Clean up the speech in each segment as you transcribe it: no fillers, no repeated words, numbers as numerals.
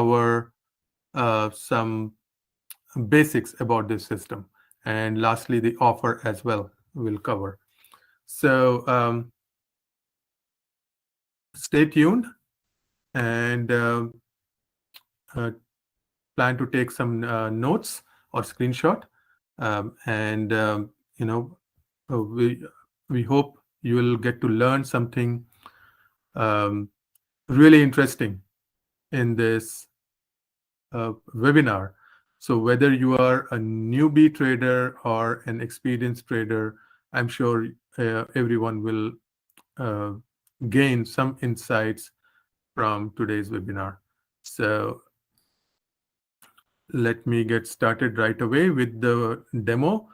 cover some basics about this system. And lastly, the offer as well will cover. So stay tuned and uh, plan to take some notes or screenshot. And you know, we hope you will get to learn something um, really interesting in this webinar. So whether you are a newbie trader or an experienced trader, I'm sure everyone will uh, gain some insights from today's webinar. So let me get started right away with the demo.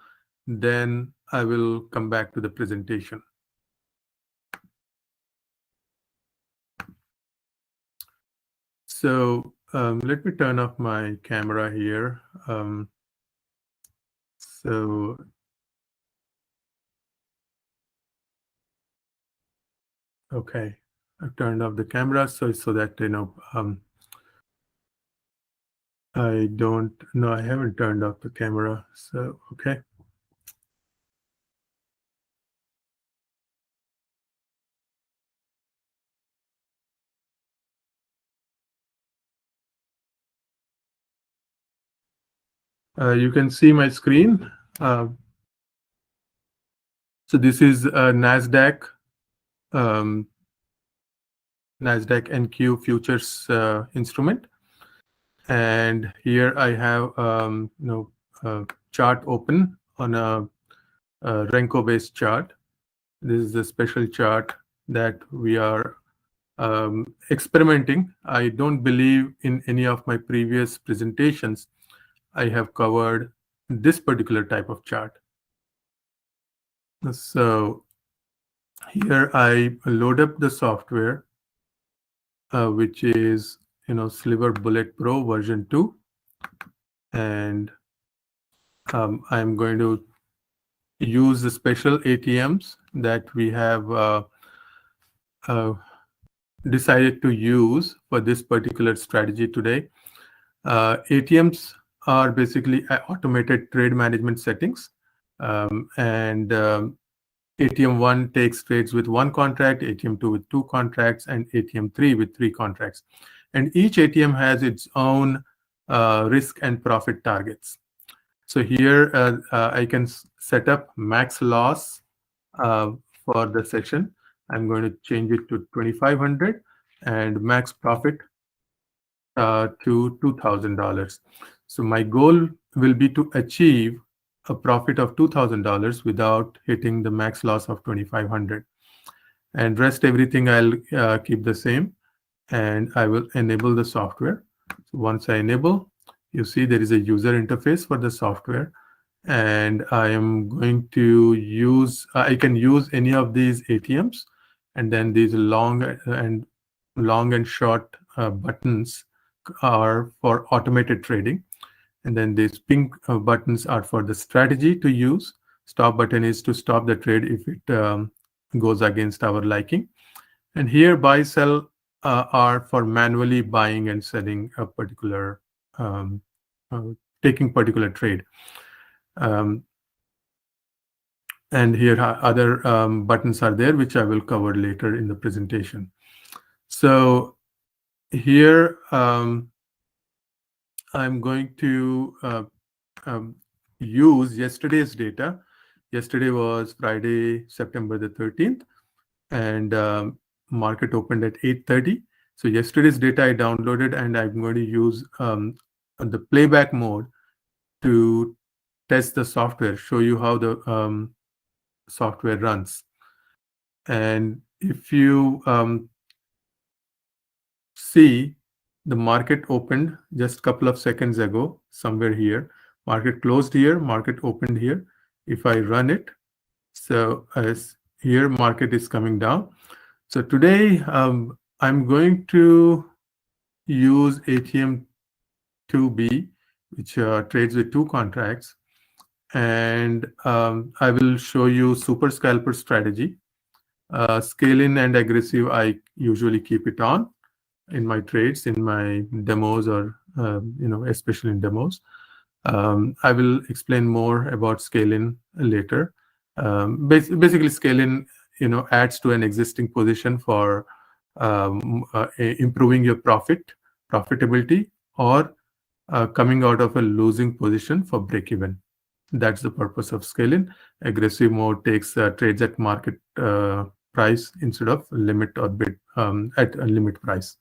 Then I will come back to the presentation. So let me turn off my camera here. So okay, I've turned off the camera so that I don't know. I haven't turned off the camera. So okay. You can see my screen. So this is a NASDAQ NASDAQ NQ futures instrument, and here I have a chart open on a Renko-based chart. This is a special chart that we are experimenting. I don't believe in any of my previous presentations I have covered this particular type of chart. So here I load up the software, which is Sliver Bullet Pro version 2, and I'm going to use the special ATMs that we have decided to use for this particular strategy today. ATMs are basically automated trade management settings, and ATM 1 takes trades with 1 contract, ATM 2 with 2 contracts, and ATM 3 with 3 contracts. And each ATM has its own risk and profit targets. So here I can set up max loss for the session. I'm going to change it to 2,500 and max profit to $2,000. So my goal will be to achieve a profit of $2,000 without hitting the max loss of 2,500. And rest everything I'll keep the same, and I will enable the software. So once I enable, you see there is a user interface for the software, and I am going to use, I can use any of these ATMs, and then these long and short buttons are for automated trading. And then these pink buttons are for the strategy to use. Stop button is to stop the trade if it goes against our liking. And here buy, sell are for manually buying and selling a particular, taking particular trade. And here other buttons are there, which I will cover later in the presentation. So here I'm going to use yesterday's data. Yesterday was Friday, September the 13th, and market opened at 8:30. So yesterday's data I downloaded, and I'm going to use the playback mode to test the software, show you how the software runs. And if you see, the market opened just a couple of seconds ago, somewhere here. Market closed here, market opened here. If I run it, so as here, market is coming down. So today, I'm going to use ATM 2B, which trades with 2 contracts. And I will show you super scalper strategy. Scale in and aggressive, I usually keep it on. in my trades, in my demos, or especially in demos. I will explain more about scale-in later. Basically, scale-in adds to an existing position for improving your profitability, or coming out of a losing position for break-even. That's the purpose of scale-in. Aggressive mode takes trades at market price instead of limit or bid at a limit price.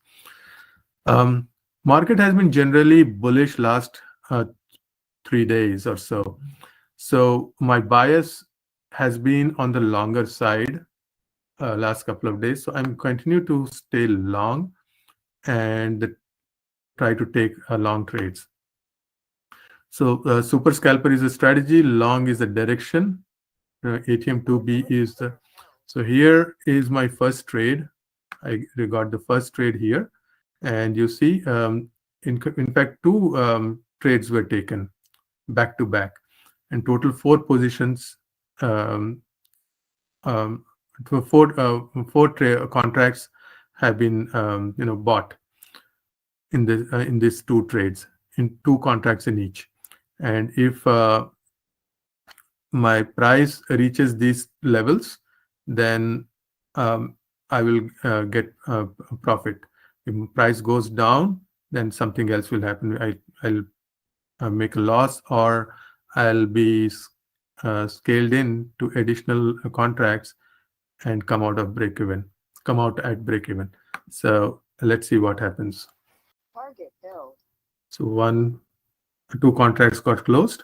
Market has been generally bullish last 3 days or so. So my bias has been on the longer side last couple of days. So I'm continue to stay long and try to take long trades. So super scalper is a strategy, long is a direction, ATM2B is the. So here is my first trade. I got the first trade here, and you see, in fact, two trades were taken back to back, and total 4 positions, four contracts have been bought in these 2 trades, in 2 contracts in each. And if my price reaches these levels, then I will get a profit. If price goes down, then something else will happen. I'll make a loss, or I'll be scaled in to additional contracts and come out at break even. So let's see what happens. Target filled. So 2 contracts got closed.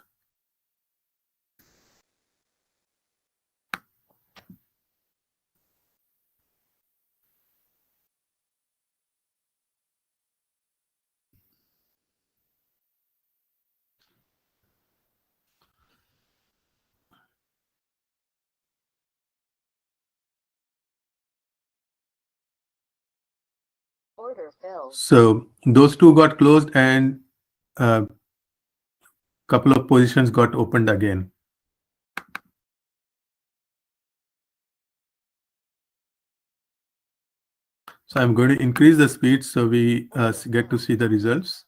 Order filled. So those 2 got closed, and couple of positions got opened again. So I'm going to increase the speed so we get to see the results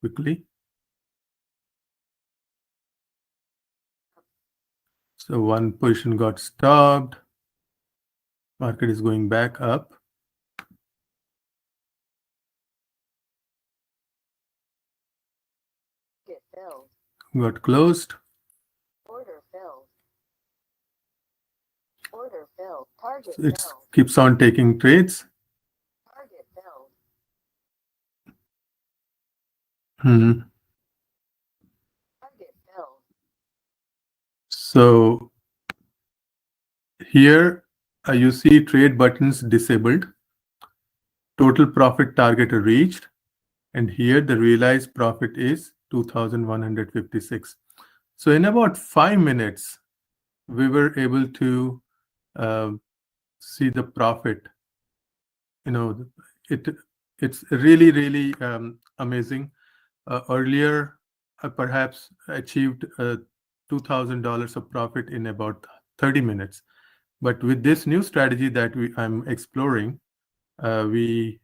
quickly. So 1 position got stopped. Market is going back up. Target filled. Got closed. Order filled. Order filled. Target So it filled. keeps on taking trades. Target filled. Target filled. So here you see trade buttons disabled. Total profit target reached. And here the realized profit is 2,156. So in about 5 minutes, we were able to see the profit. It's really, really amazing. Earlier, I perhaps achieved $2,000 of profit in about 30 minutes. But with this new strategy that I'm exploring, we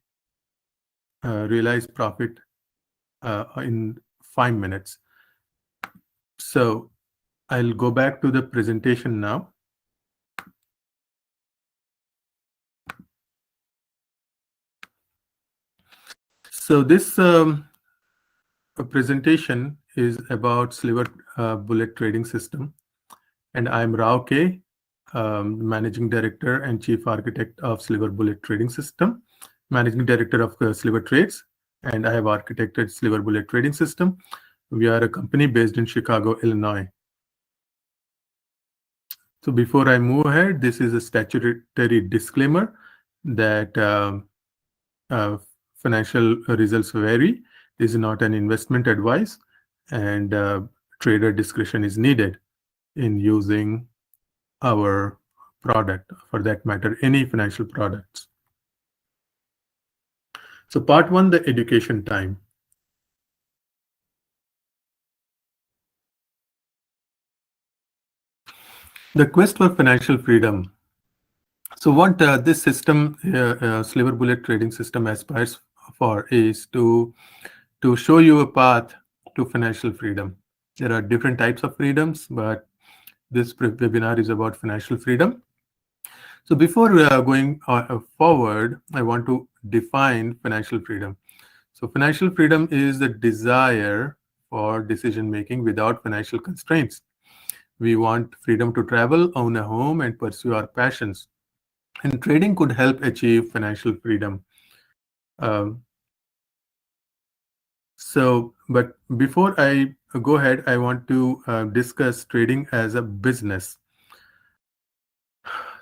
realize profit in 5 minutes. So I'll go back to the presentation now. So this presentation is about Sliver Bullet Trading System, and I'm Rao K, Managing Director and Chief Architect of Sliver Bullet Trading System, Managing Director of Sliver Trades, and I have architected Sliver Bullet Trading System. We are a company based in Chicago, Illinois. So before I move ahead, this is a statutory disclaimer that financial results vary. This is not an investment advice, and trader discretion is needed in using our product, for that matter, any financial products. So part 1, the education time. The quest for financial freedom. So what this system, Sliver Bullet Trading System, aspires for is to show you a path to financial freedom. There are different types of freedoms, but this webinar is about financial freedom. So before going forward, I want to define financial freedom. So financial freedom is the desire for decision making without financial constraints. We want freedom to travel, own a home, and pursue our passions. And trading could help achieve financial freedom. But before I go ahead, I want to discuss trading as a business.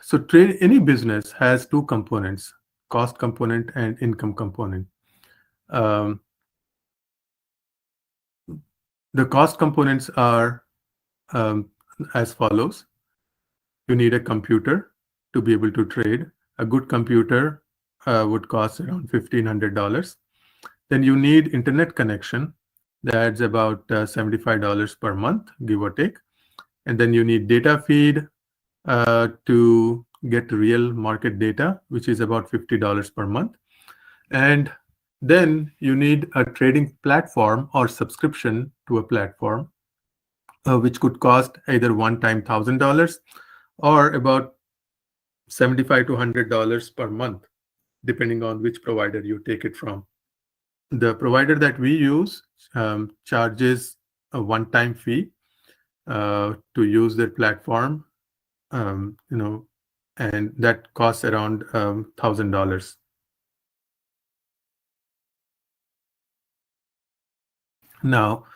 So any business has two components: cost component and income component. Um, the cost components are as follows. You need a computer to be able to trade. A good computer would cost around $1,500. Then you need internet connection. That's about $75 per month, give or take. And then you need data feed to get real market data, which is about $50 per month. And then you need a trading platform or subscription to a platform, which could cost either one-time $1,000 or about $75 to $100 per month, depending on which provider you take it from. The provider that we use charges a one-time fee to use their platform, and that costs around $1,000. Now,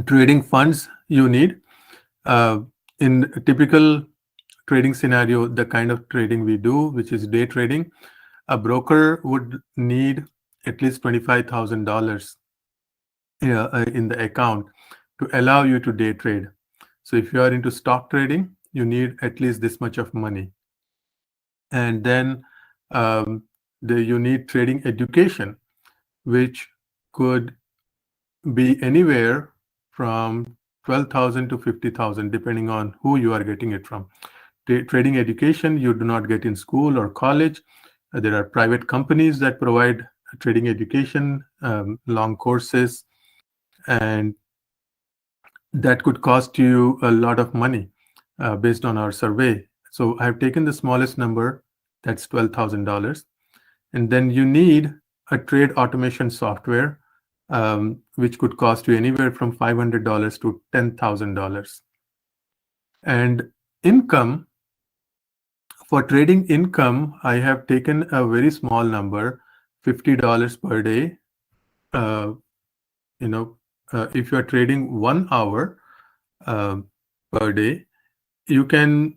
trading funds you need. In a typical trading scenario, the kind of trading we do, which is day trading, a broker would need at least $25,000 in the account to allow you to day trade. So if you are into stock trading, you need at least this much of money. And then you need trading education, which could be anywhere from $12,000 to $50,000, depending on who you are getting it from. Trading education you do not get in school or college. There are private companies that provide trading education, long courses, and that could cost you a lot of money based on our survey. So I've taken the smallest number, that's $12,000. And then you need a trade automation software, which could cost you anywhere from $500 to $10,000. And income, for trading income, I have taken a very small number, $50 per day. If you are trading 1 hour per day, you can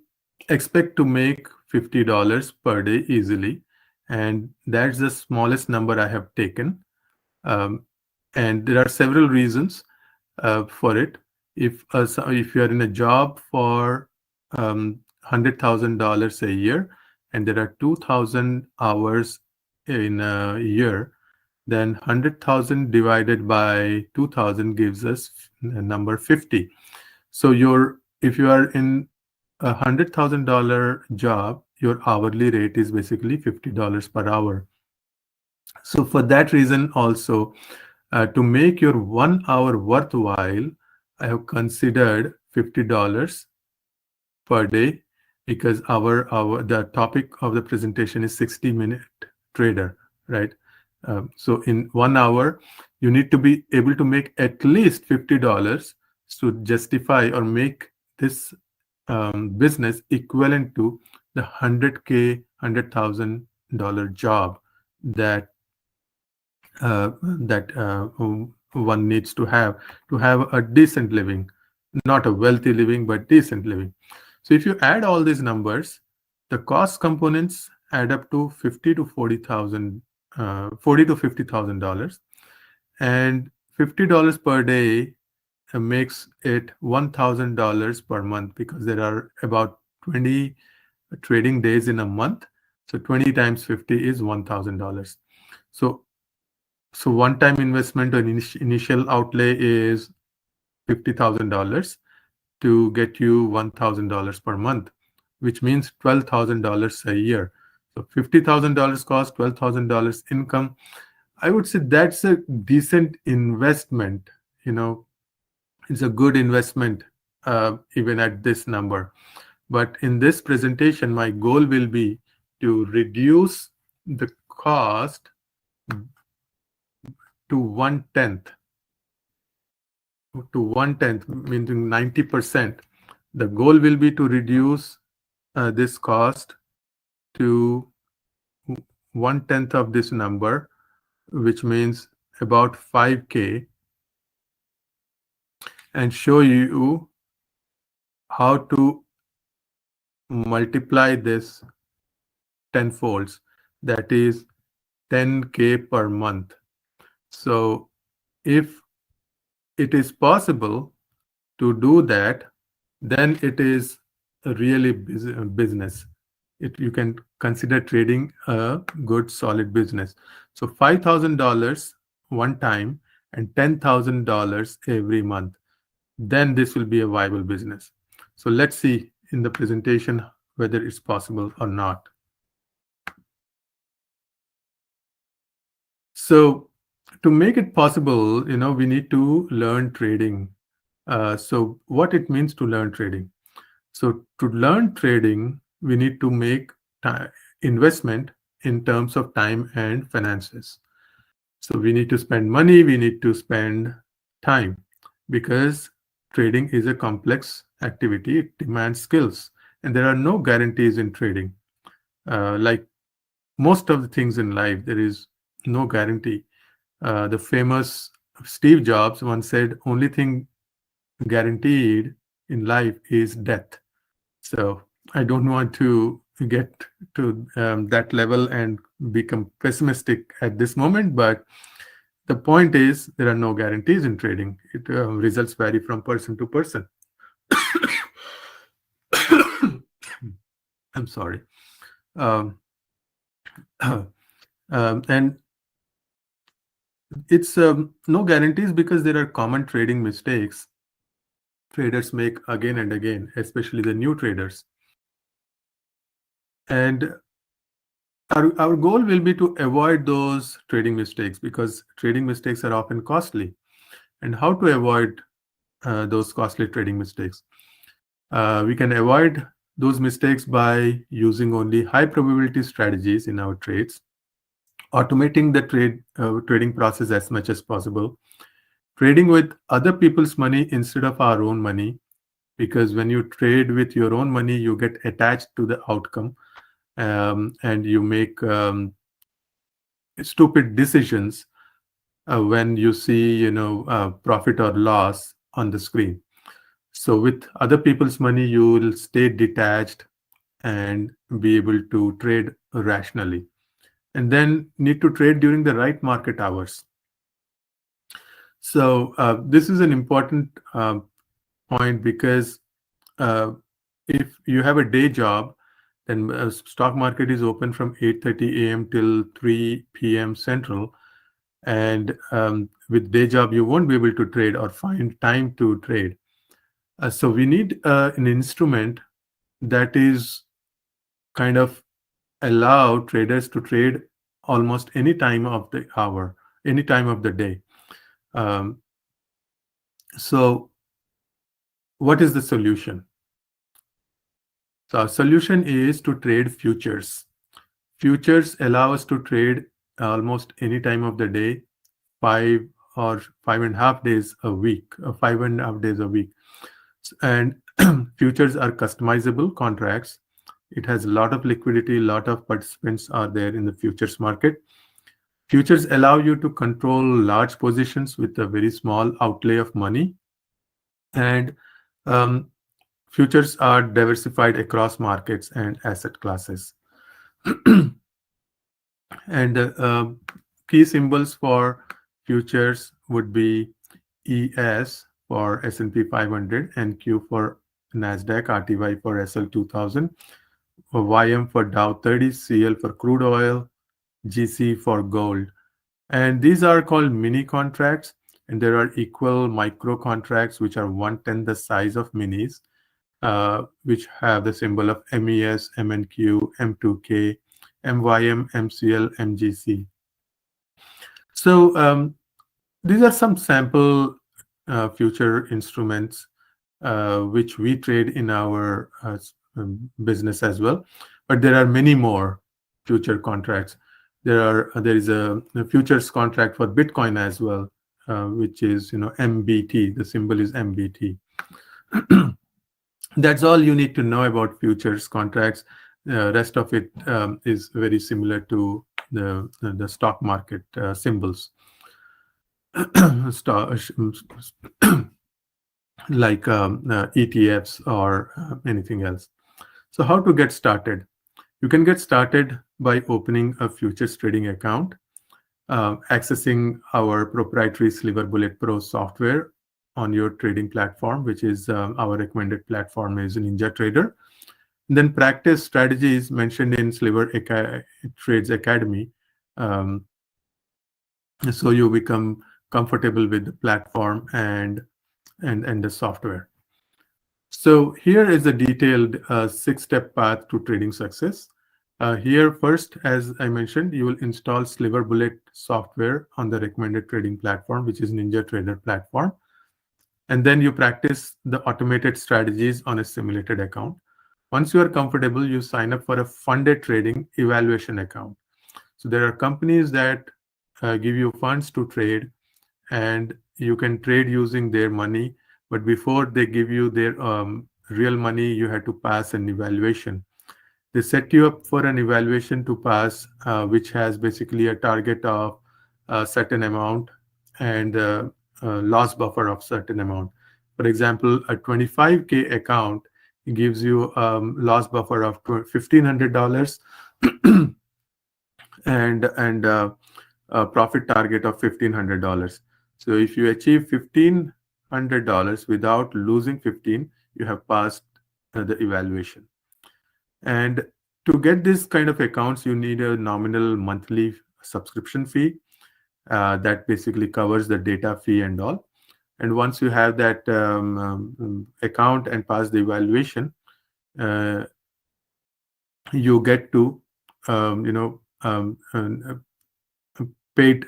expect to make $50 per day easily. And that's the smallest number I have taken. And there are several reasons for it. If you are in a job for $100,000 a year, and there are 2,000 hours in a year, then 100,000 divided by 2,000 gives us a number 50. So if you are in a $100,000 job, your hourly rate is basically $50 per hour. So for that reason also, to make your 1 hour worthwhile, I have considered $50 per day, because the topic of the presentation is 60-minute trader, right? So in 1 hour, you need to be able to make at least $50 to justify or make this business equivalent to the $100,000 job that one needs to have a decent living, not a wealthy living, but decent living. So if you add all these numbers, the cost components add up to $40,000 to $50,000, and $50 per day makes it $1,000 per month, because there are about 20 trading days in a month. So 20 times 50 is $1,000. So one-time investment or initial outlay is $50,000 to get you $1,000 per month, which means $12,000 a year. So $50,000 cost, $12,000 income. I would say that's a decent investment. It's a good investment even at this number. But in this presentation, my goal will be to reduce the cost to 1/10. To 1/10, meaning 90%. The goal will be to reduce this cost to 1/10 of this number, which means about 5K, and show you how to multiply this 10 folds, that is 10K per month. So if it is possible to do that, then it is a really business. You can consider trading a good solid business. So $5,000 one time and $10,000 every month, then this will be a viable business. So let's see in the presentation whether it's possible or not. So to make it possible, we need to learn trading. So what it means to learn trading. So to learn trading, we need to make investment in terms of time and finances. So we need to spend money, we need to spend time, because trading is a complex activity. It demands skills, and there are no guarantees in trading. Like most of the things in life, there is no guarantee. The famous Steve Jobs once said, only thing guaranteed in life is death. So I don't want to get to that level and become pessimistic at this moment, but the point is there are no guarantees in trading. Results vary from person to person. I'm sorry. And it's no guarantees because there are common trading mistakes traders make again and again, especially the new traders. And our goal will be to avoid those trading mistakes, because trading mistakes are often costly. And how to avoid those costly trading mistakes? We can avoid those mistakes by using only high probability strategies in our trades, automating the trading process as much as possible, trading with other people's money instead of our own money, because when you trade with your own money, you get attached to the outcome, and you make stupid decisions when you see, profit or loss on the screen. So with other people's money, you will stay detached and be able to trade rationally. And then need to trade during the right market hours. So this is an important point, because if you have a day job, then stock market is open from 8:30 a.m. till 3 p.m. Central. And with day job, you won't be able to trade or find time to trade. So we need an instrument that is kind of allow traders to trade almost any time of the hour, any time of the day. So what is the solution? So our solution is to trade futures. Futures allow us to trade almost any time of the day, 5.5 days a week, 5.5 days a week. And futures are customizable contracts. It has a lot of liquidity, a lot of participants are there in the futures market. Futures allow you to control large positions with a very small outlay of money. And futures are diversified across markets and asset classes. And key symbols for futures would be ES for S&P 500, NQ for NASDAQ, RTY for SL 2000, YM for Dow 30, CL for crude oil, GC for gold. And these are called mini contracts, and there are equal micro contracts, which are 1/10 the size of minis, which have the symbol of MES, MNQ, M2K, MYM, MCL, MGC. So these are some sample future instruments which we trade in our business as well. But there are many more future contracts. There is a futures contract for Bitcoin as well, which is MBT. The symbol is MBT. That's all you need to know about futures contracts. Rest of it is very similar to the stock market symbols. Like ETFs or anything else. So how to get started? You can get started by opening a futures trading account, accessing our proprietary Sliver Bullet Pro software on your trading platform, which is our recommended platform is NinjaTrader. Then practice strategies mentioned in Sliver Trades Academy. So you become comfortable with the platform and the software. So here is a detailed 6-step path to trading success. Here first, as I mentioned, you will install Sliver Bullet software on the recommended trading platform, which is NinjaTrader platform. And then you practice the automated strategies on a simulated account. Once you are comfortable, you sign up for a funded trading evaluation account. So there are companies that give you funds to trade, and you can trade using their money. But before they give you their real money, you have to pass an evaluation. They set you up for an evaluation to pass, which has basically a target of a certain amount and a loss buffer of certain amount. For example, a 25K account gives you loss buffer of $1,500 and a profit target of $1,500. So if you achieve $1,500 without losing 15, you have passed the evaluation. And to get this kind of accounts, you need a nominal monthly subscription fee that basically covers the data fee and all. And once you have that account and pass the evaluation, you get to paid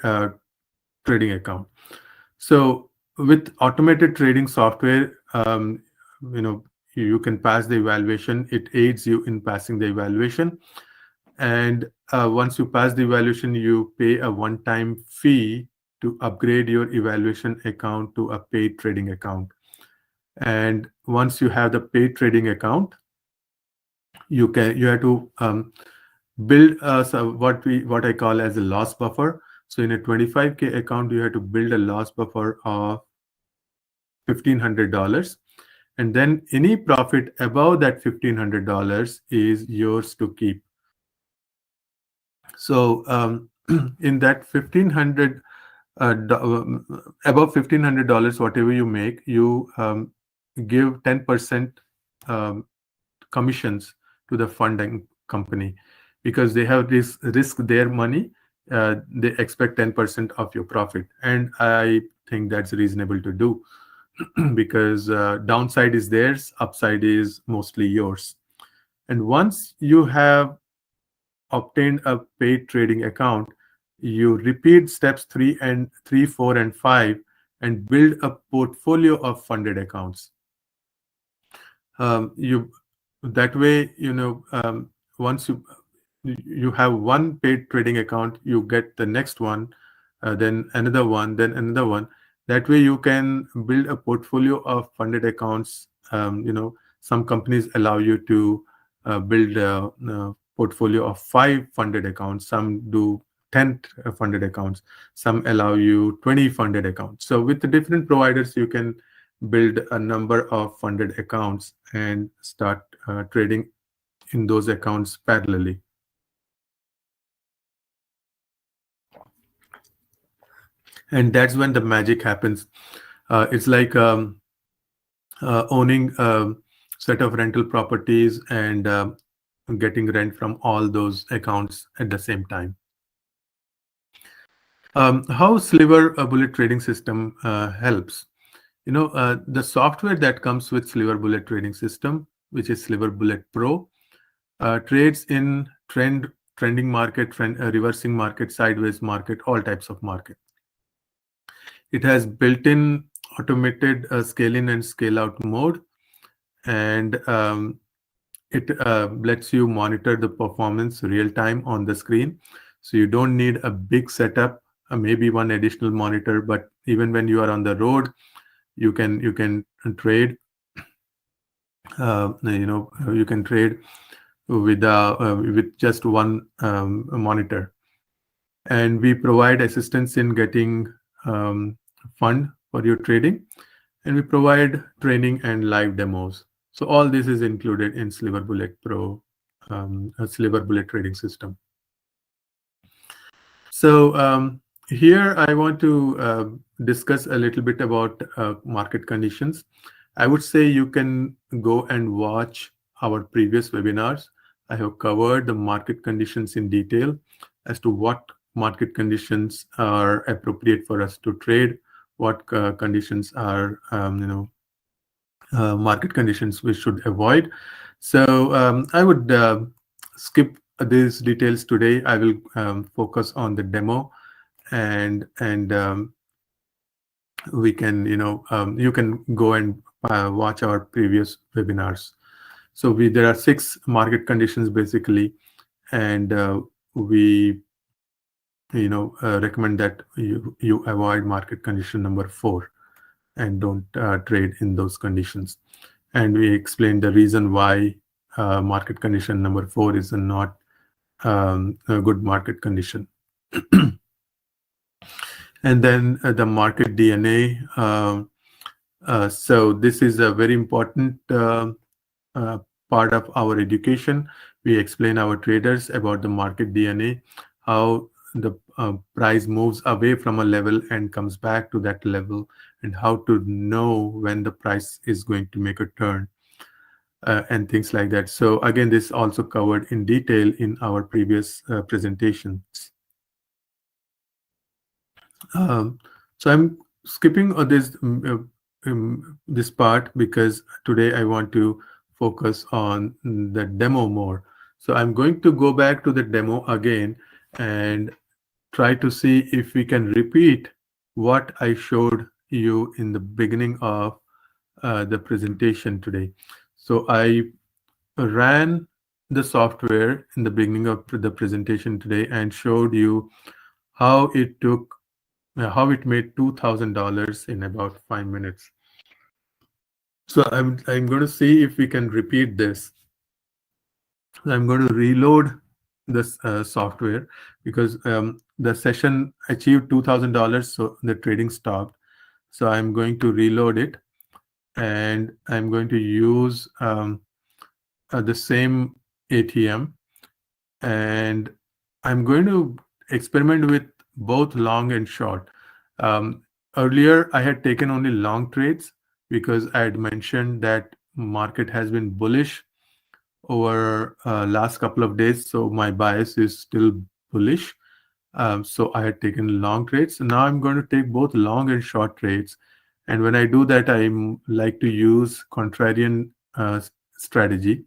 trading account. So with automated trading software, you can pass the evaluation. It aids you in passing the evaluation. And once you pass the evaluation, you pay a one-time fee to upgrade your evaluation account to a paid trading account. And once you have the paid trading account, you have to build what I call as a loss buffer. So in a 25K account, you have to build a loss buffer of $1,500. And then any profit above that $1,500 is yours to keep. So in that $1,500, above $1,500, whatever you make, you give 10% commissions to the funding company, because they have this risk their money. They expect 10% of your profit, and I think that's reasonable to do because downside is theirs, upside is mostly yours. And once you have obtained a paid trading account, you repeat steps 3, 4, and 5 and build a portfolio of funded accounts. That way, once you have one paid trading account, you get the next one, then another one, then another one. That way you can build a portfolio of funded accounts. Some companies allow you to build a portfolio of 5 funded accounts. Some do 10 funded accounts. Some allow you 20 funded accounts. So with the different providers, you can build a number of funded accounts and start trading in those accounts parallelly. And that's when the magic happens. It's like owning a set of rental properties and getting rent from all those accounts at the same time. How Sliver Bullet trading system helps? The software that comes with Sliver Bullet trading system, which is Sliver Bullet Pro, trades in trend trending market, reversing market, sideways market, all types of market. It has built-in automated scale in and scale out mode, and it lets you monitor the performance real time on the screen. So you don't need a big setup, maybe one additional monitor, but even when you are on the road, you can trade. You can trade with just one monitor. And we provide assistance in getting fund for your trading, and we provide training and live demos. So all this is included in Sliver Bullet Pro, a Sliver Bullet trading system. So here I want to discuss a little bit about market conditions. I would say you can go and watch our previous webinars. I have covered the market conditions in detail as to what market conditions are appropriate for us to trade, what conditions are market conditions we should avoid. So I would skip these details today. I will focus on the demo, and we can you can go and watch our previous webinars. So there are 6 market conditions basically, and we recommend that you avoid market condition number 4 and don't trade in those conditions. And we explained the reason why market condition number 4 is not a good market condition. And then the market DNA. So this is a very important part of our education. We explain our traders about the market DNA, how the price moves away from a level and comes back to that level, and how to know when the price is going to make a turn, and things like that. So again, this also covered in detail in our previous presentations. So I'm skipping this part because today I want to focus on the demo more. So I'm going to go back to the demo again and try to see if we can repeat what I showed you in the beginning of the presentation today. So I ran the software in the beginning of the presentation today and showed you how it made $2,000 in about 5 minutes. So I'm going to see if we can repeat this. I'm going to reload this software because the session achieved $2,000, so the trading stopped. So I'm going to reload it, and I'm going to use the same ATM, and I'm going to experiment with both long and short. Earlier, I had taken only long trades because I had mentioned that market has been bullish over last couple of days, so my bias is still bullish. So I had taken long trades. So now I'm going to take both long and short trades. And when I do that, I like to use contrarian strategy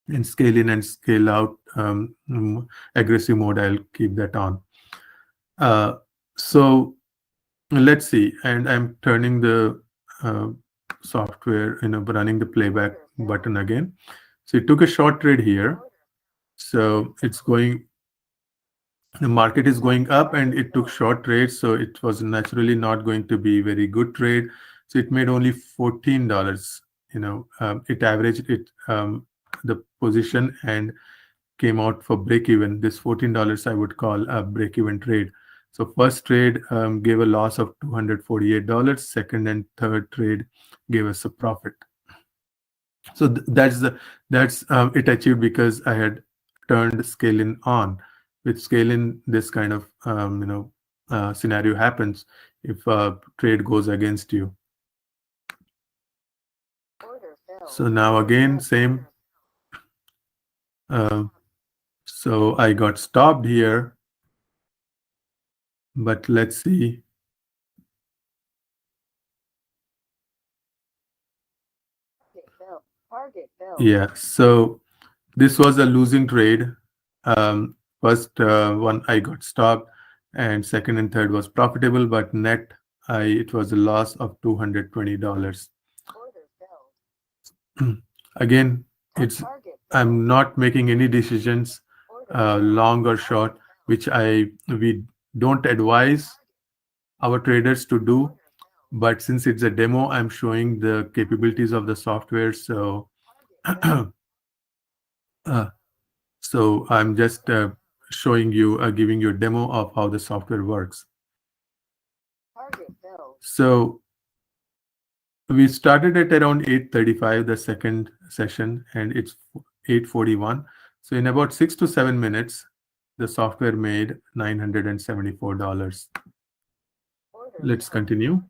in scale in and scale out aggressive mode. I'll keep that on. So let's see. And I'm turning the software, running the playback button again. So it took a short trade here. So it's going, the market is going up and it took short trades. So it was naturally not going to be very good trade. So it made only $14. It averaged the position and came out for break even. This $14 I would call a break even trade. So first trade gave a loss of $248. Second and third trade gave us a profit. So that's it achieved because I had turned scale-in on. With scale-in, this kind of scenario happens if a trade goes against you. So now again, same. So I got stopped here, but let's see. Yeah, so this was a losing trade. First one I got stopped, and second and third was profitable, but net it was a loss of $220. Order filled. Again, it's Target filled. I'm not making any decisions Order filled. long or short, which we don't advise our traders to do. Order filled. But since it's a demo, I'm showing the capabilities of the software. So Target filled. uh, so I'm just showing you, giving you a demo of how the software works. Target filled. So we started at around 8:35, the second session, and it's 8:41. So in about 6 to 7 minutes, the software made $974. Order Let's filled. continue.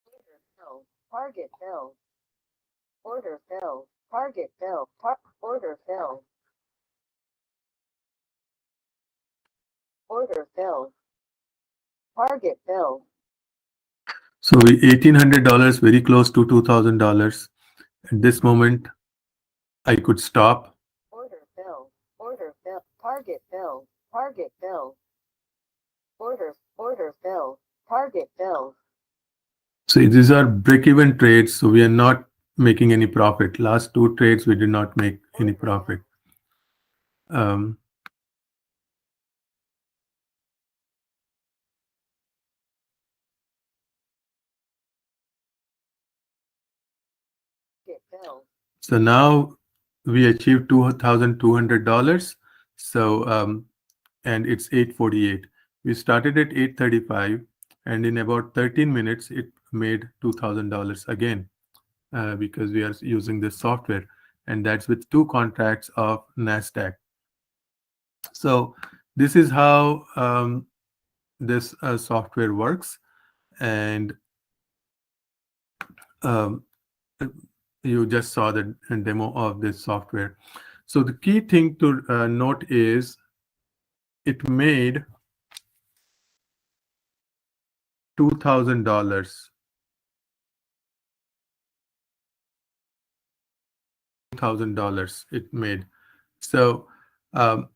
Order filled. Target filled. Order filled. Target filled. Order filled. Order filled. Target filled. So we $1,800, very close to $2,000. At this moment, I could stop. Order filled. Order filled. Target filled. Target filled. Order filled. Target filled. So these are break-even trades, so we are not making any profit. Last two trades, we did not make any profit. Um, Target filled. so now we achieved $2,200. So and it's 8:48. We started at 8:35, and in about 13 minutes, it made $2,000 again because we are using this software, and that's with two contracts of NASDAQ. So this is how this software works, and um, you just saw the demo of this software. So the key thing to note is it made $2,000. $2,000 it made. So um,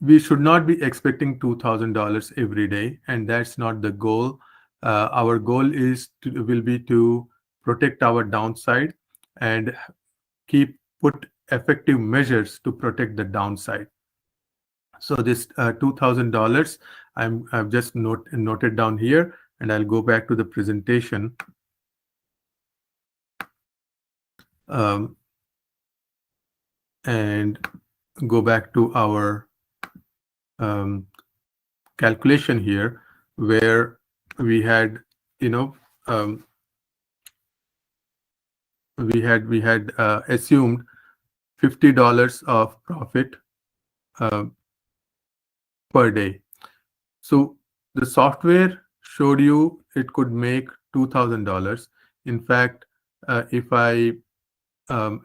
we should not be expecting $2,000 every day, and that's not the goal. Our goal will be to protect our downside and put effective measures to protect the downside. So this $2,000 I've just noted down here, and I'll go back to the presentation. And go back to our calculation here, where we had, we had assumed $50 of profit per day. So the software showed you it could make $2,000. In fact, if I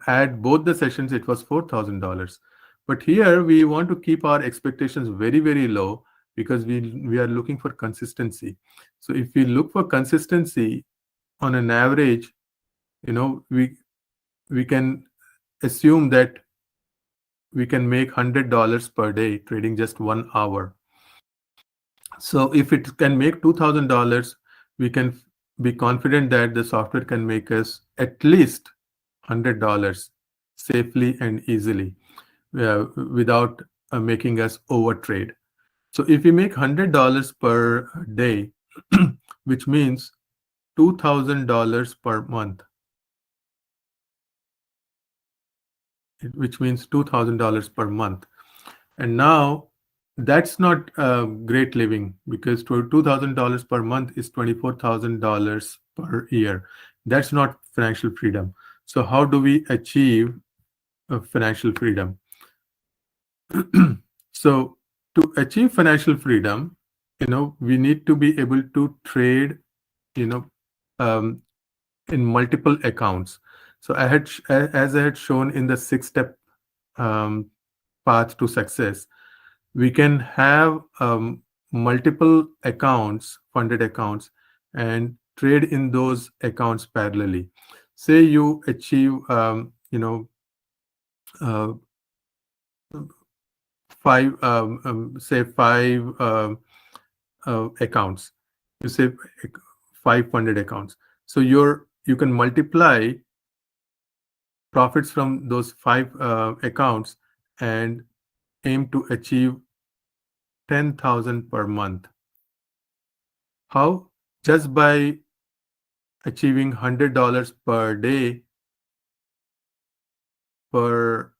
add both the sessions, it was $4,000. But here we want to keep our expectations very, very low because we are looking for consistency. So if we look for consistency on an average, we can assume that we can make $100 per day trading just 1 hour. So if it can make $2,000, we can be confident that the software can make us at least $100 safely and easily without making us overtrade. So if we make $100 per day, which means $2,000 per month, which means $2,000 per month. And now that's not great living, because $2,000 per month is $24,000 per year. That's not financial freedom. So how do we achieve financial freedom? So to achieve financial freedom, we need to be able to trade, in multiple accounts. So as I had shown in the 6-step path to success, we can have multiple accounts, funded accounts, and trade in those accounts parallelly. say you achieve, five, say five accounts. You say 500 accounts. So you can multiply profits from those five accounts and aim to achieve 10,000 per month. How? Just by achieving $100 per day per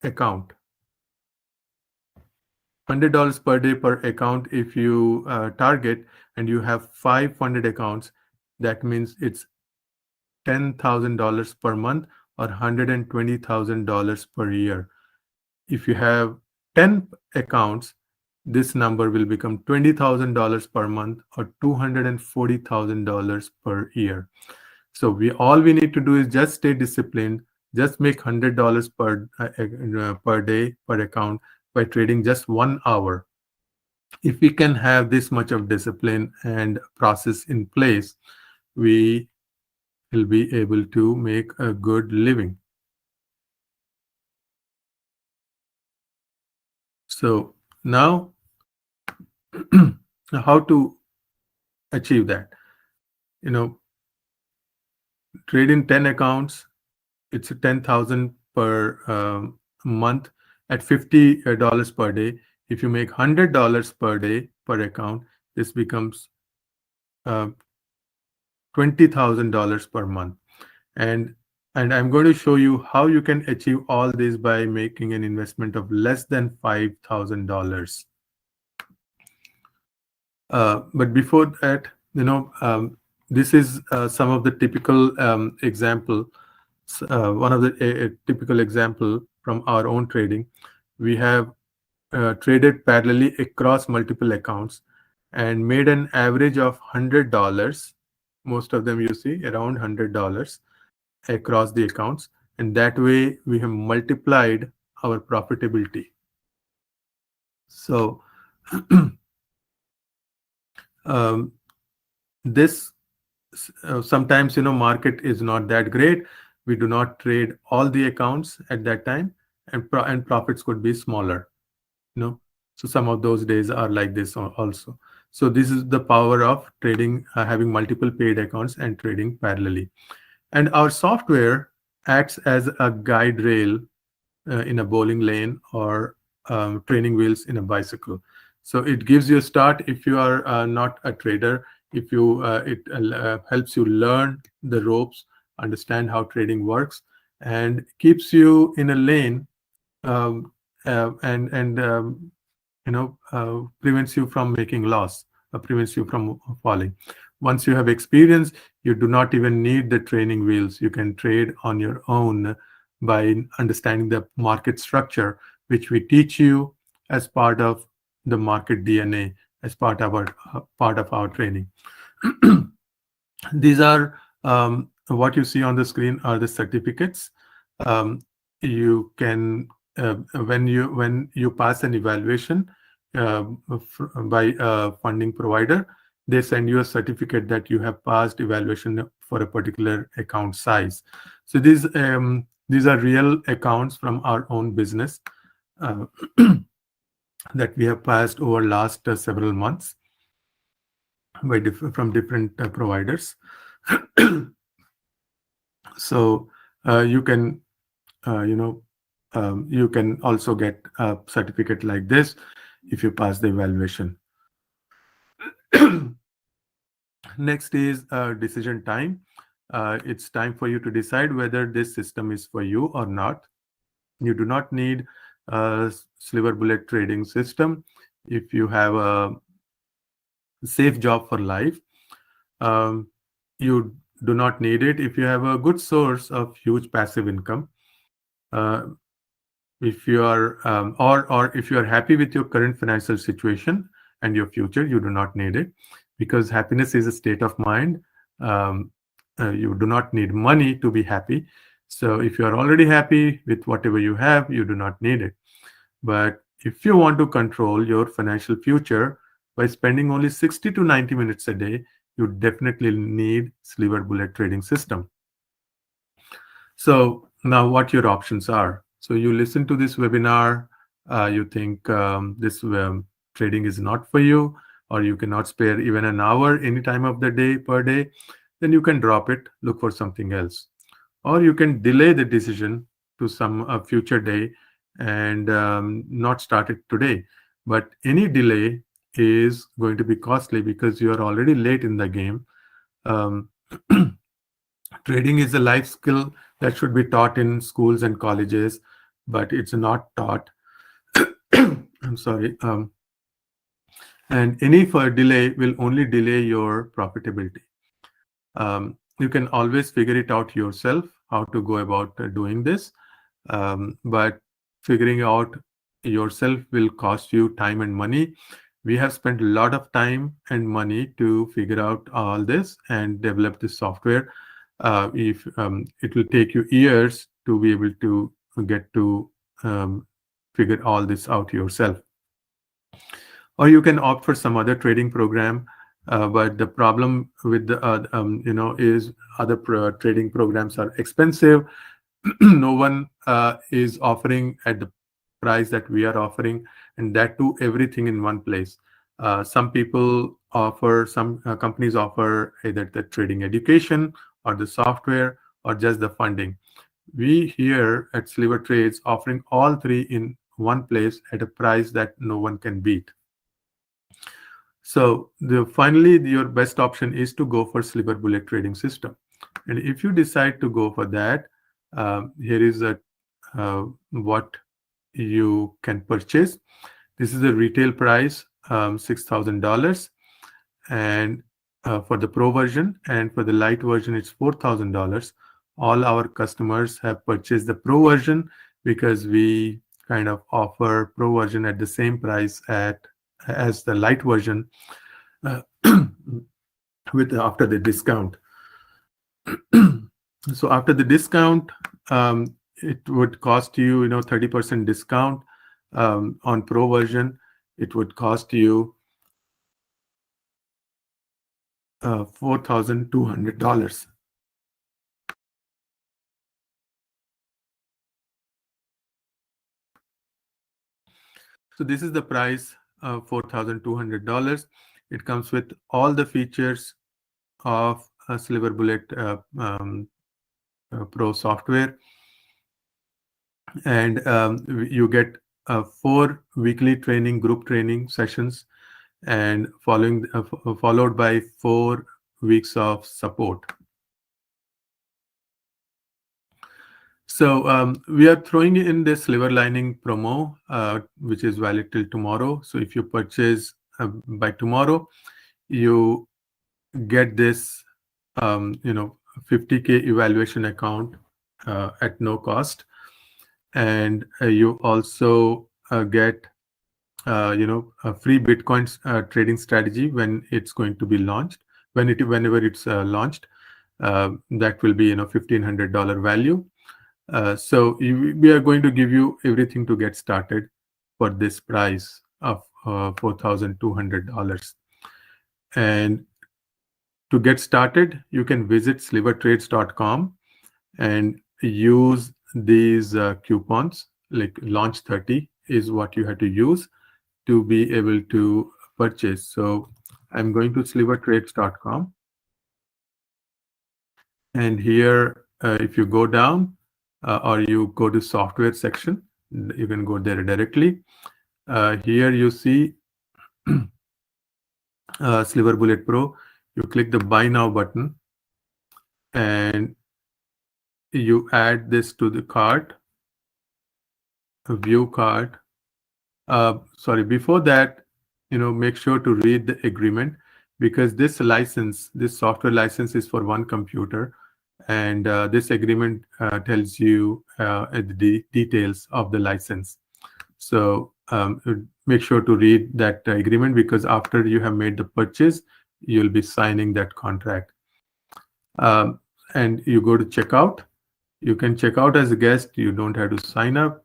account. $100 per day per account if you target, and you have 500 accounts, that means it's $10,000 per month or $120,000 per year. If you have 10 accounts, this number will become $20,000 per month or $240,000 per year. So all we need to do is just stay disciplined, just make $100 per day per account by trading just 1 hour. If we can have this much of discipline and process in place, we will be able to make a good living. So now, how to achieve that? Trade in 10 accounts, it's 10,000 per month at $50 per day. If you make $100 per day per account, this becomes $20,000 per month. And I'm going to show you how you can achieve all this by making an investment of less than $5,000. But before that, this is some of the typical example. One of the typical example from our own trading. We have traded parallelly across multiple accounts and made an average of $100. Most of them you see around $100 across the accounts, and that way we have multiplied our profitability. So this sometimes market is not that great. We do not trade all the accounts at that time, and profits could be smaller. So some of those days are like this also. So this is the power of trading, having multiple paid accounts and trading parallelly. And our software acts as a guide rail in a bowling lane or training wheels in a bicycle. So it gives you a start if you are not a trader. If you it helps you learn the ropes, understand how trading works, and keeps you in a lane, and prevents you from making loss, prevents you from falling. Once you have experience, you do not even need the training wheels. You can trade on your own by understanding the market structure, which we teach you as part of the market DNA, as part of our training. These are what you see on the screen are the certificates. You can when you pass an evaluation by a funding provider, they send you a certificate that you have passed evaluation for a particular account size. So these are real accounts from our own business that we have passed over last several months from different providers. So you can you can also get a certificate like this if you pass the evaluation. Next is decision time. It's time for you to decide whether this system is for you or not. You do not need a silver bullet trading system if you have a safe job for life. You do not need it if you have a good source of huge passive income. If you are or if you are happy with your current financial situation and your future, you do not need it, because happiness is a state of mind. You do not need money to be happy. So if you are already happy with whatever you have, you do not need it. But if you want to control your financial future by spending only 60 to 90 minutes a day, you definitely need Silverbullet trading system. So now what your options are. So you listen to this webinar, you think this trading is not for you, or you cannot spare even an hour any time of the day per day, then you can drop it, look for something else. Or you can delay the decision to some future day and not start it today. But any delay is going to be costly because you are already late in the game. Um, Trading is a life skill that should be taught in schools and colleges, but it's not taught. I'm sorry. And any delay will only delay your profitability. You can always figure it out yourself how to go about doing this, but figuring out yourself will cost you time and money. We have spent a lot of time and money to figure out all this and develop this software. If it will take you years to be able to get to figure all this out yourself. Or you can opt for some other trading program, but the problem with the is other trading programs are expensive. No one is offering at the price that we are offering, and that too everything in one place. Some people offer, some companies offer either the trading education or the software or just the funding. We here at Sliver Trades offering all three in one place at a price that no one can beat. So finally, your best option is to go for Silverbullet trading system. And if you decide to go for that, here is what you can purchase. This is the retail price, $6,000, and for the pro version, and for the light version, it's $4,000. All our customers have purchased the pro version because we kind of offer pro version at the same price as the light version with after the discount. So after the discount, it would cost you 30% discount on pro version. It would cost you $4,200. So this is the price of $4,200. It comes with all the features of Silverbullet Pro software, and you get 4 weekly training, group training sessions, and followed by 4 weeks of support. So we are throwing in this Silver Lining promo, which is valid till tomorrow. So if you purchase by tomorrow, you get this 50K evaluation account at no cost, and you also get a free Bitcoin trading strategy when it's going to be launched. Whenever it's launched, that will be $1,500 value. So we are going to give you everything to get started for this price of $4,200. And to get started, you can visit slivertrades.com and use these coupons, like launch 30 is what you have to use to be able to purchase. So I'm going to slivertrades.com, and here if you go down or you go to software section, you can go there directly. Here you see Silverbullet Pro. You click the buy now button and you add this to the cart, view cart. Sorry, before that, make sure to read the agreement, because this software license is for one computer, and this agreement tells you the details of the license. So make sure to read that agreement, because after you have made the purchase, you'll be signing that contract. And you go to checkout. You can check out as a guest. You don't have to sign up,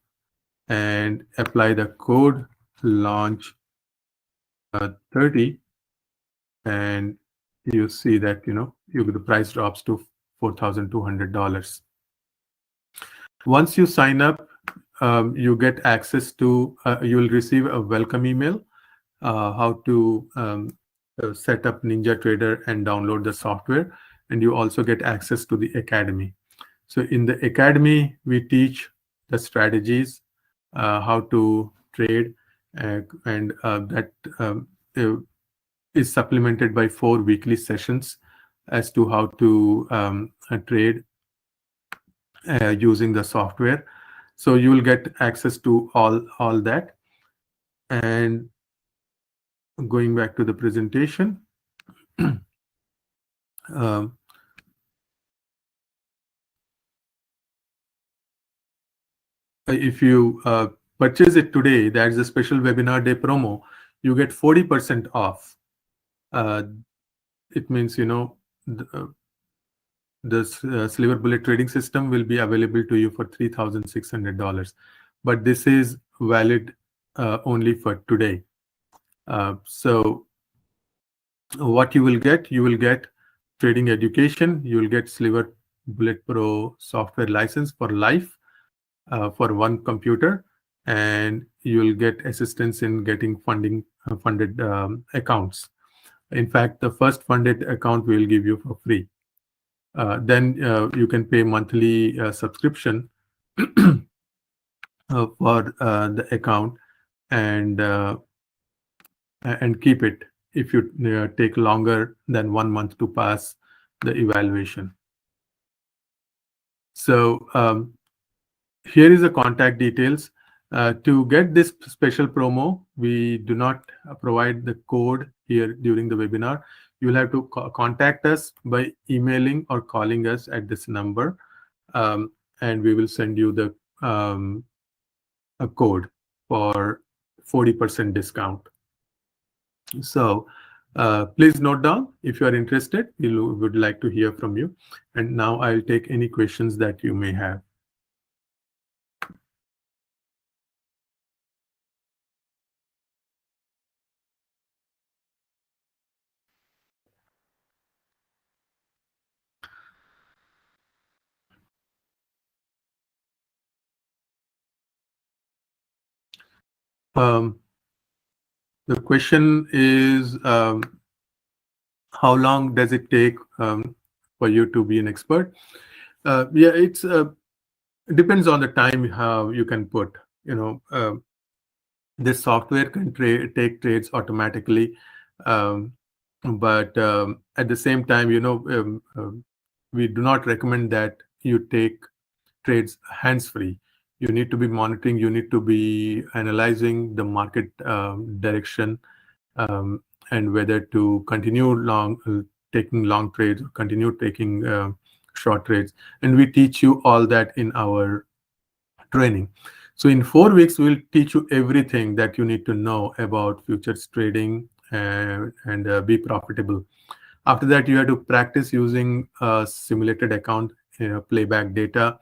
and apply the code launch 30, and you see that the price drops to $4,200. Once you sign up, you get access to you will receive a welcome email, how to set up NinjaTrader and download the software, and you also get access to the academy. So in the academy, we teach the strategies, how to trade, and that is supplemented by 4 weekly sessions as to how to trade using the software. So you will get access to all that. And going back to the presentation, if you purchase it today, that's a special webinar day promo, you get 40% off. It means the Sliver Bullet trading system will be available to you for $3,600, but this is valid only for today. So what you will get trading education, you will get Sliver Bullet Pro software license for life for 1 computer, and you will get assistance in getting funded accounts. In fact, the first funded account we will give you for free. Then you can pay monthly subscription for the account and keep it if you take longer than 1 month to pass the evaluation. So here is the contact details. To get this special promo, we do not provide the code here during the webinar. You will have to contact us by emailing or calling us at this number, and we will send you the a code for 40% discount. So please note down if you are interested. We would like to hear from you. And now I'll take any questions that you may have. The question is, how long does it take for you to be an expert? Yeah, it depends on the time how you can put. This software can take trades automatically, but at the same time, we do not recommend that you take trades hands-free. You need to be monitoring, you need to be analyzing the market direction, and whether to continue taking long trades, continue taking short trades. And we teach you all that in our training. So in 4 weeks, we'll teach you everything that you need to know about futures trading and be profitable. After that, you have to practice using a simulated account, playback data.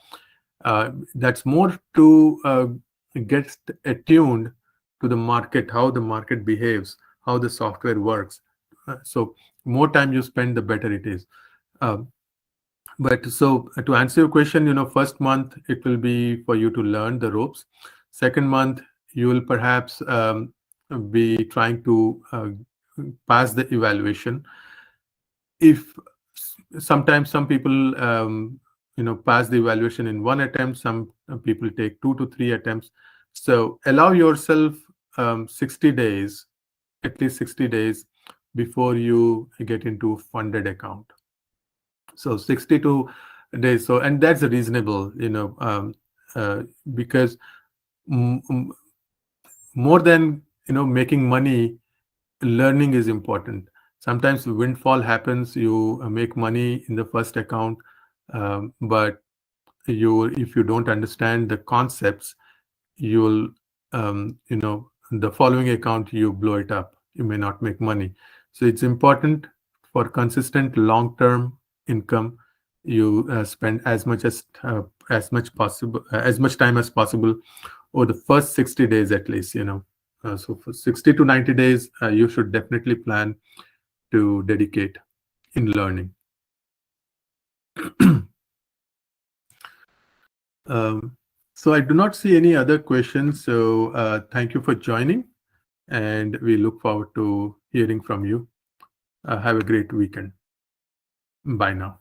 That's more to get attuned to the market, how the market behaves, how the software works. So more time you spend, the better it is. But so to answer your question, first month it will be for you to learn the ropes. Second month you will perhaps be trying to pass the evaluation. If sometimes some people pass the evaluation in 1 attempt, some people take 2 to 3 attempts. So allow yourself 60 days, at least 60 days before you get into funded account. So 62 days. So, and that's reasonable, because more than making money, learning is important. Sometimes windfall happens, you make money in the first account, but if you don't understand the concepts, you'll the following account you blow it up, you may not make money. So it's important for consistent long-term income, you spend as much time as possible over the first 60 days at least. So for 60 to 90 days you should definitely plan to dedicate. in learning. So I do not see any other questions. So thank you for joining, and we look forward to hearing from you. Have a great weekend. Bye now.